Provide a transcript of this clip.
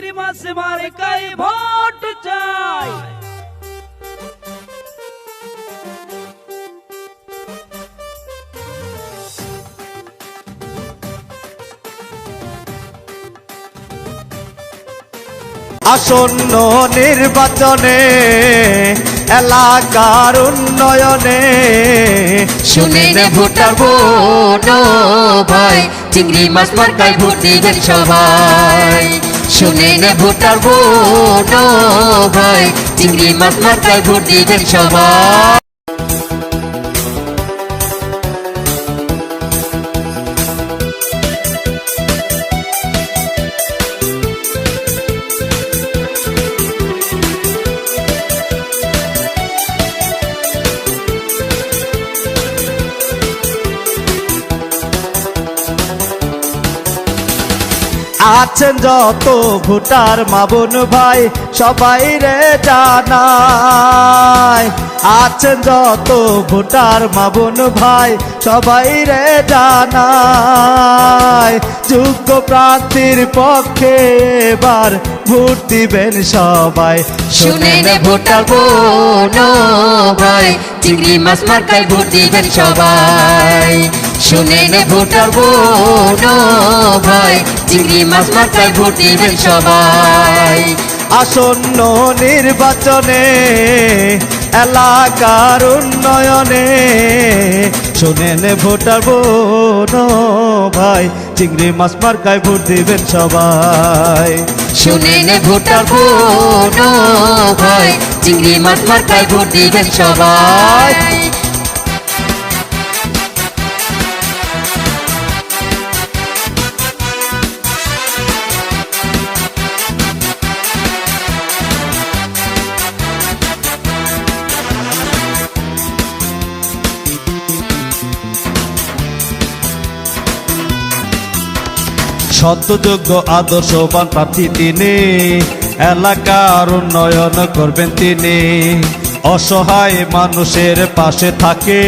চিংড়ি মাছ মার্কায় ভোট চাই। আসন্ন নির্বাচনে এলাকার উন্নয়নে শুনেন ভোটার ভোট ভাই, চিংড়ি মাছ মার্কায় ভোট দিবেন সবাই। শুনেন ভোটার ভোট ভাই, চিংড়ি মাছ মার্কায় ভোট দিবেন সবাই। আছেন যত ভোটার মা বোন ভাই সবাই রে জানাই। আছেন যত ভোটার মা বোন ভাই সবাই রে জানাই। যোগ্য প্রার্থীর পক্ষে এবার ভোট দিবেন সবাই। শুনেন ভোটার ভোট ভাই, চিংড়ি মাছ মার্কায় ভোট দিবেন সবাই। শুনেন ভোটার ভোট ভাই, চিংড়ি মাছ মার্কায় ভোট দিবেন সবাই। আসন্ন নির্বাচনে এলাকার উন্নয়নে শোনেন ভোটার বোন ভাই, চিংড়ি মাছ মার্কায় ভোট দিবেন সবাই। শুনেন ভোটার ভোট ভাই, চিংড়ি মাছ মার্কায় ভোট দিবেন সবাই। সত্যযোগ্য আদর্শবান প্রার্থী তিনি, এলাকার উন্নয়ন করবেন তিনি। অসহায় মানুষের পাশে থাকে